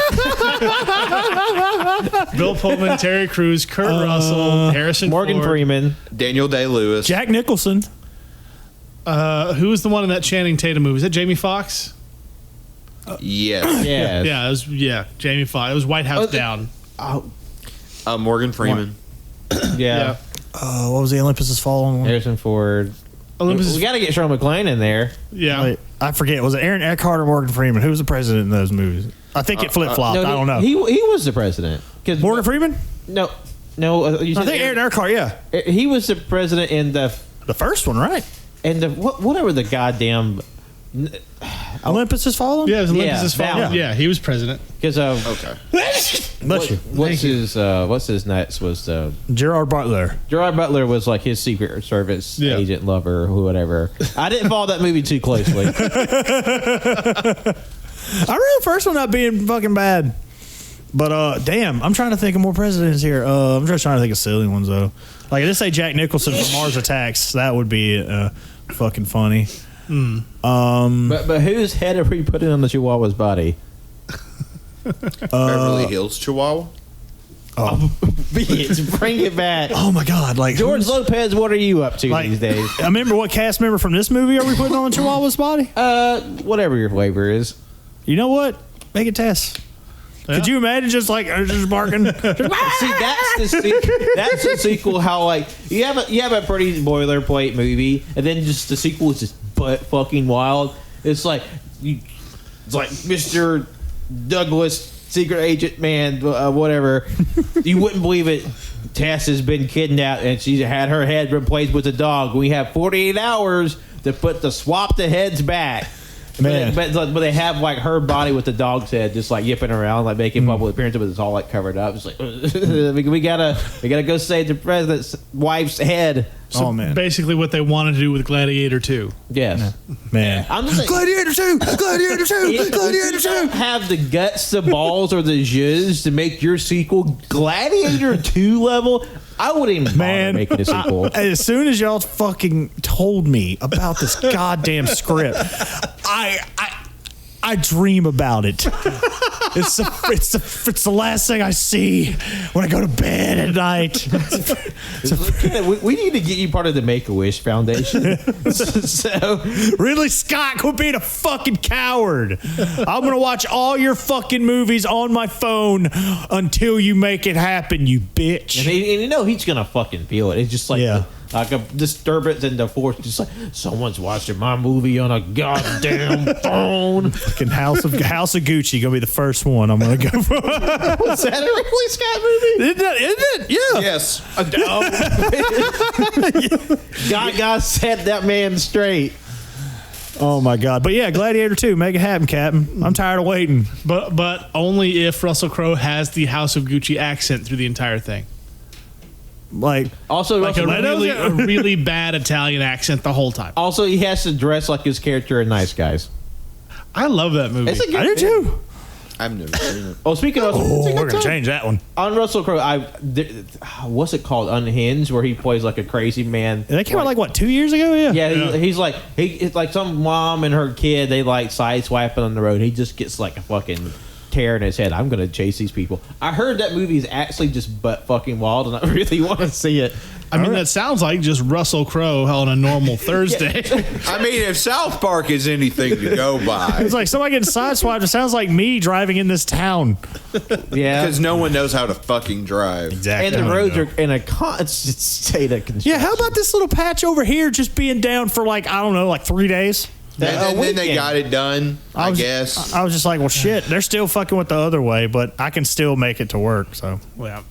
Bill Pullman, Terry Crews, Kurt Russell, Harrison Morgan Ford. Freeman. Daniel Day-Lewis. Jack Nicholson. Who was the one in that Channing Tatum movie? Is that Jamie Foxx? Yes. Yeah. Yeah, it was. Yeah, Jamie Foxx. It was White House Oh, Down. Morgan Freeman. Yeah. What was the Olympus Has Fallen one? Harrison Ford. Olympus. We got to get Sean McClane in there. Yeah. Wait, I forget. Was it Aaron Eckhart or Morgan Freeman? Who was the president in those movies? I think it flip flopped. I don't know. He was the president. 'Cause- Morgan Freeman? No. You I said think Aaron Eckhart. Yeah, He was the president in the first one, right? whatever the goddamn Olympus Has Fallen. Yeah, it was Olympus Yeah, Has Fallen. that Yeah, he was president. because of Okay. Bless you. what's his nuts was Gerard Butler. Gerard Butler was like his Secret Service Yeah. agent lover or whatever. I didn't follow that movie too closely. I remember the first one not being fucking bad. But damn, I'm trying to think of more presidents here. I'm just trying to think of silly ones though. Like let's say Jack Nicholson from Mars Attacks. That would be fucking funny. But whose head are we putting on the Chihuahua's body? Beverly Hills Chihuahua. Bitch, bring it back. Oh my god! Like George who's- Lopez, what are you up to like, these days? I remember what cast member from this movie are we putting on Chihuahua's body? Whatever your flavor is. You know what? Make it Tess. Could you imagine just like just barking? See, that's the sequel. How like you have a pretty boilerplate movie, and then just the sequel is just butt fucking wild. It's like Mr. Douglas, secret agent man, whatever. You wouldn't believe it. Tess has been kidnapped, and she's had her head replaced with a dog. We have 48 hours to swap the heads back. Man. But they have like her body with the dog's head just like yipping around, like making public appearances, but it's all like covered up. It's like we gotta go save the president's wife's head. Oh man, Basically, what they wanted to do with Gladiator 2. Yes, man. I'm just saying, Gladiator 2, Gladiator 2, if Gladiator you 2. don't have the guts, the balls, or the zhuzh to make your sequel Gladiator 2 level, I wouldn't even bother Man, making a sequel. As soon as y'all fucking told me about this goddamn script, I dream about it. It's the last thing I see when I go to bed at night. We need to get you part of the Make-A-Wish Foundation. So Ridley Scott, quit being a fucking coward. I'm gonna watch all your fucking movies on my phone until you make it happen, you bitch. And you know he's gonna fucking feel it. It's just like Yeah. like a disturbance in the force. Just like someone's watching my movie on a goddamn phone. Fucking House of Gucci gonna be the first one I'm gonna go for. Was that a Ridley Scott movie? Isn't it? Yeah. Yes. God set that man straight. Oh my god. But yeah, Gladiator 2, make it happen, Captain. I'm tired of waiting. But only if Russell Crowe has the House of Gucci accent through the entire thing. Like Also, Like a Russell- really bad Italian accent the whole time. also he has to dress like his character in Nice Guys. I love that movie. It's a good I do movie. too. I've never seen it. Oh, speaking of, Oh, we're gonna change that one. on Russell Crowe, what's it called? Unhinged, where he plays like a crazy man. That came out like what, 2 years ago? Yeah. Yeah, he's like it's like some mom and her kid. They like sideswiping on the road. He just gets like a fucking tearing his head. I'm going to chase these people. I heard that movie is actually just butt fucking wild, and I really want to see it. I mean, that sounds like just Russell Crowe on a normal Thursday. I mean, if South Park is anything to go by, It's like somebody getting sideswiped. It sounds like me driving in this town. Yeah. because no one knows how to fucking drive. Exactly. And the roads are in a constant state of construction. Yeah, how about this little patch over here just being down for like, I don't know, like 3 days? And then they weekend. got it done, I guess. I was just like, well, shit, they're still fucking with the other way, but I can still make it to work. So, Well,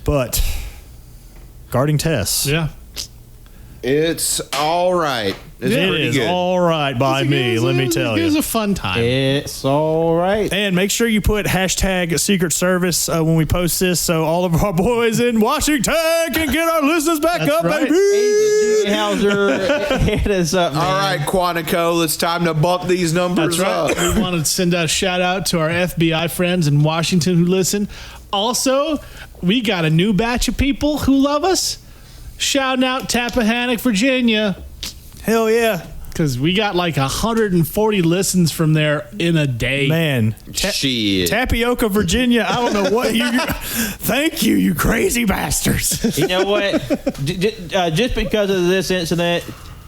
but Guarding Tess. yeah. It's all right. It's It pretty is good. all right by me, let me tell It was you. a fun time. It's all right. And make sure you put hashtag Secret Service when we post this so all of our boys in Washington can get our listeners back That's up, right. baby. Hauser, hit us up, man. All right, Quantico, it's time to bump these numbers That's right. up. We want to send out a shout out to our FBI friends in Washington who listen. Also, we got a new batch of people who love us. Shouting out Tappahannock, Virginia, Hell yeah. because we got like 140 listens from there in a day. Man. Shit. Tapioca, Virginia. I don't know what you. Thank you, you crazy bastards. You know what? Just because of this incident,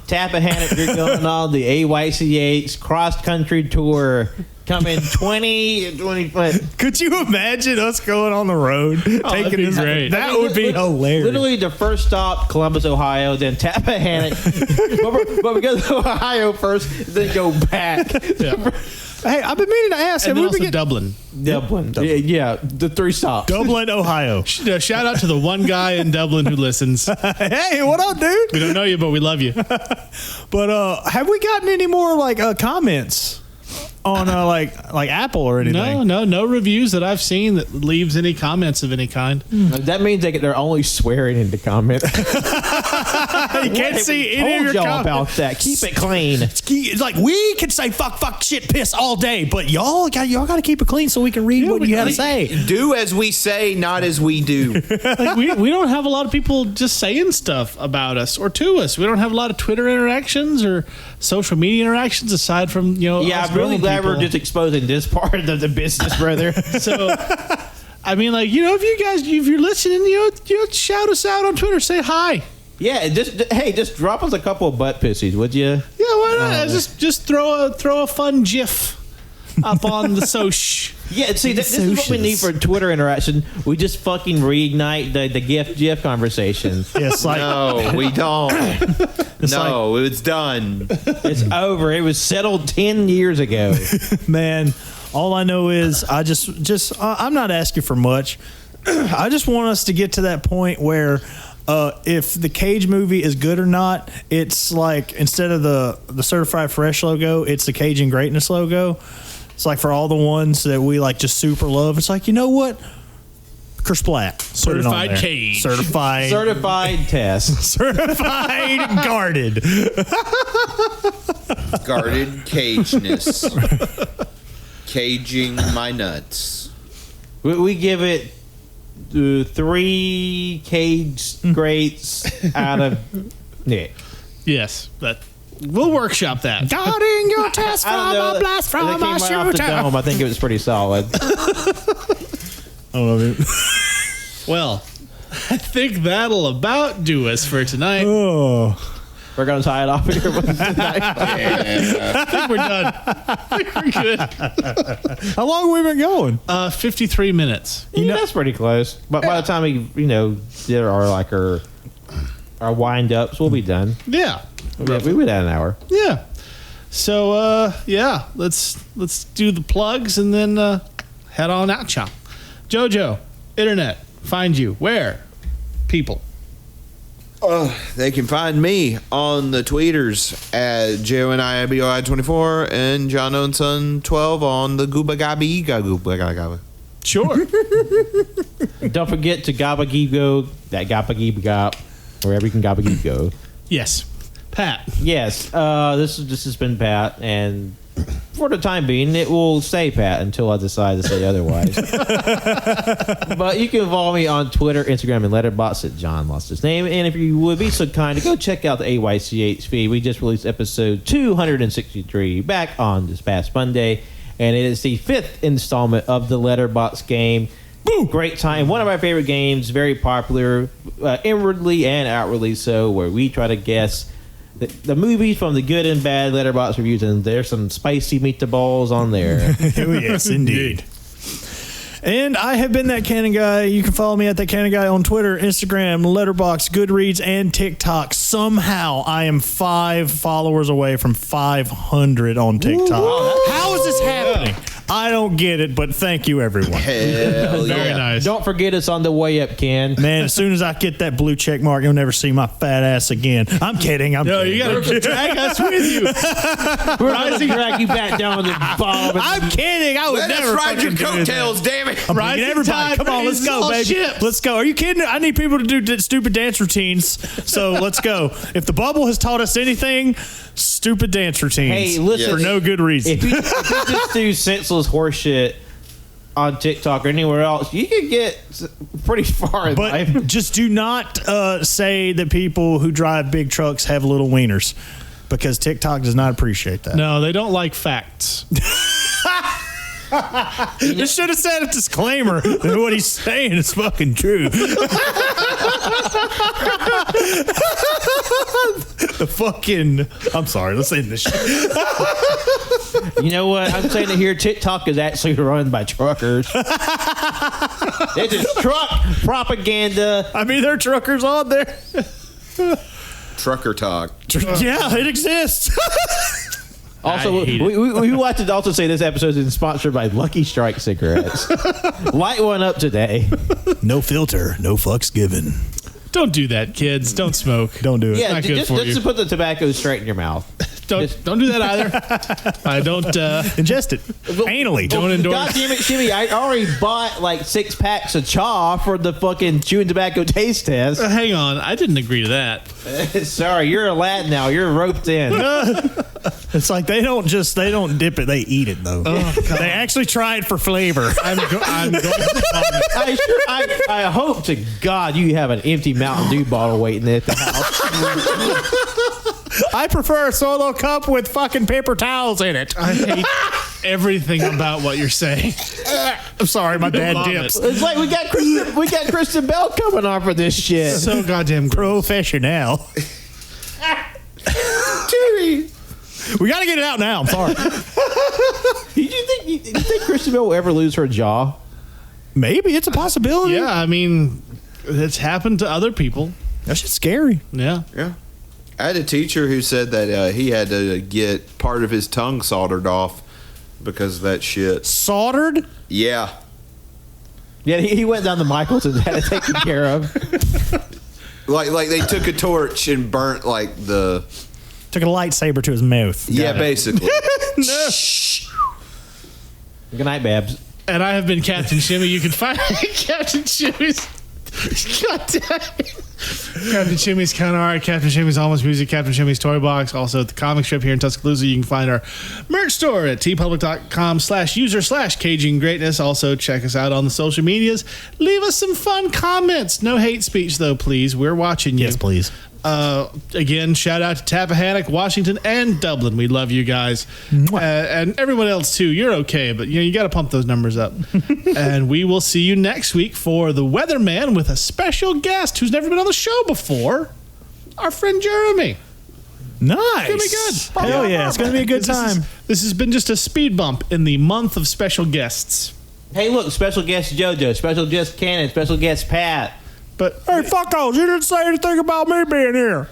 Tappahannock, you're going on the AYCH cross country tour. Coming 20 foot. Could you imagine us going on the road that'd taking be this? great. That would be hilarious. Literally, the first stop, Columbus, Ohio, then Tappahannock. but we go to Ohio first, then go back. Hey, I've been meaning to ask. And Have then we also been getting Dublin. Dublin. Yeah, the 3 stops. Dublin, Ohio? Shout out to the one guy in Dublin who listens. Hey, what up, dude? We don't know you, but we love you. But have we gotten any more like comments on like Apple or anything? No reviews that I've seen that leaves any comments of any kind. That means they're only swearing in the comments. You can't see any of your y'all comments. about that. Keep it clean. It's like we can say fuck, shit, piss all day, but y'all got to keep it clean so we can read what you got to say. Do as we say, not as we do. Like we don't have a lot of people just saying stuff about us or to us. We don't have a lot of Twitter interactions or social media interactions aside from Yeah, us I'm really normal glad people. we're just exposing this part of the business, brother. So, I mean, like, if you're listening, shout us out on Twitter. Say hi. Yeah, just drop us a couple of butt pissies, would you? Yeah, why not? Just throw a fun GIF up on the soch. Yeah, see, this is what we need for Twitter interaction. We just fucking reignite the GIF conversation. Yes, like No, we don't. No, it's done. It's over. It was settled 10 years ago. man, all I know is I just I'm not asking for much. I just want us to get to that point where if the Cage movie is good or not, it's like instead of the Certified Fresh logo, it's the Cajun Greatness logo. It's like for all the ones that we like just super love. It's like, you know what? Kersplat. Certified Cage. Certified Tess. Certified guarded. Guarded cageness. Caging my nuts. We give it 3 Cage Greats out of Nick. Yes, we'll workshop that. Guarding your test from I don't know. a blast That from came a right off the shooter. dome. I think it was pretty solid. I don't know. Well, I think that'll about do us for tonight. Oh. We're going to tie it off here tonight. I think we're done. I think we're good. How long have we been going? 53 minutes. That's pretty close. But by the time we, did our wind ups, we'll be done. Yeah. We went at an hour. Yeah. So let's do the plugs and then head on out, chop. Jojo, internet, find you where? People. They can find me on the tweeters at JONIBOI24 and John Owenson 12 on the Gooba Gabi Gooba. Sure. Don't forget to Gabba Geeb Go, that Gabba Geeb Gop, wherever you can Gabba Geeb Go. Yes. Pat. Yes, this has been Pat, and for the time being, it will stay Pat until I decide to say otherwise. But you can follow me on Twitter, Instagram, and Letterboxd at John Lost His Name. And if you would be so kind to go check out the AYCH feed, we just released episode 263 back on this past Monday. and it is the 5th installment of the Letterbox game. Boom. Great time. One of my favorite games, very popular, inwardly and outwardly so, where we try to guess the movies from the good and bad Letterbox reviews, and there's some spicy meatballs on there. Oh, yes, indeed. And I have been That Canon Guy. You can follow me at That Canon Guy on Twitter, Instagram, Letterboxd, Goodreads, and TikTok. Somehow, I am 5 followers away from 500 on TikTok. How is this happening? I don't get it, but thank you, everyone. Hell Very yeah. nice. Don't forget us on the way up, Ken. Man, as soon as I get that blue check mark, you'll never see my fat ass again. I'm kidding. I'm No, kidding. you gotta drag us with you. We're going to drag you back down to the bottom. I'm kidding. I would Let never us ride your fucking do that. coattails, damn it. I'm Rising bringing everybody. tide Come on, let's raises go, all baby. ships. Let's go. Are you kidding? I need people to do stupid dance routines. So let's go. If the bubble has taught us anything, stupid dance routines. Hey, listen. For no good reason. If you just do senseless horseshit on TikTok or anywhere else, you can get pretty far in life. But just do not say that people who drive big trucks have little wieners, because TikTok does not appreciate that. No, they don't like facts. You should have said a disclaimer that what he's saying is fucking true. The fucking... I'm sorry, let's end this shit. You know what? I'm saying it here. TikTok is actually run by truckers. It's just truck propaganda. I mean, there are truckers on there. Trucker talk. Yeah, it exists. Also, I hate we want to also say this episode is sponsored by Lucky Strike cigarettes. Light one up today. No filter, no fucks given. Don't do that, kids. Don't smoke. Don't do it. Yeah, not good just, for just you. to put the tobacco straight in your mouth. Don't do that either. I don't. Ingest it. Anally. Don't endorse. God damn it, Jimmy! I already bought like 6 packs of chaw for the fucking chewing tobacco taste test. Hang on, I didn't agree to that. Sorry, you're a lad now. You're roped in. It's like they don't dip it, they eat it though. They actually try it for flavor. I'm going to I hope to God you have an empty Mountain Dew bottle waiting at the house. I prefer a solo cup with fucking paper towels in it. I hate everything about what you're saying. I'm sorry, my dad Vomit. dips. It's like we got Kristen Bell coming on for this shit. So goddamn gross. Professional. Jimmy. We got to get it out now. I'm sorry. Do you think Kristen Bell will ever lose her jaw? Maybe it's a possibility. Yeah, I mean, it's happened to other people. That shit's scary. Yeah. Yeah. I had a teacher who said that he had to get part of his tongue soldered off because of that shit. Soldered? Yeah. Yeah, he went down to Michael's and had it taken care of. Like they took a torch and burnt like the... Took a lightsaber to his mouth. Yeah, basically. Good night, Babs. And I have been Captain Shimmy. You can find Captain Shimmy's. God damn it. Captain Shimmy's Counter Art, Captain Shimmy's Almost Music, Captain Shimmy's Toy Box. Also at the comic strip here in Tuscaloosa. You can find our merch store at tpublic.com/user/caging greatness. Also check us out on the social medias. Leave us some fun comments. No hate speech though, please. We're watching you. Yes, please. Again, shout out to Tappahannock, Washington, and Dublin. We love you guys, and everyone else too. You're okay, but you got to pump those numbers up. And we will see you next week for the Weatherman with a special guest who's never been on the show before. Our friend Jeremy. Nice. It's gonna be good. Hell yeah, it's gonna be a good time. This has been just a speed bump in the month of special guests. Hey, look, special guest JoJo, special guest Cannon, special guest Pat. But Hey, fuck those. You didn't say anything about me being here.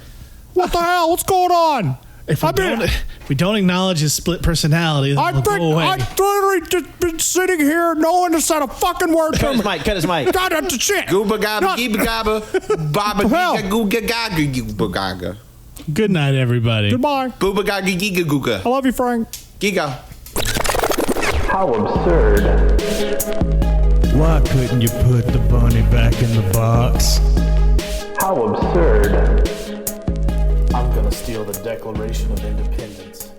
What the hell? What's going on? if we don't acknowledge his split personality, then we'll go away. I literally just been sitting here, no one has said a fucking word to Cut me. his mic, cut his mic. God, that's the shit. Gooba gabba, Not- geeba gabba, baba Hell. giga googa gaga gooba gaga. Good night, everybody. Goodbye. Booba gaga giga googa. I love you, Frank. Giga. How absurd. Why couldn't you put the bunny back in the box? How absurd. I'm gonna steal the Declaration of Independence.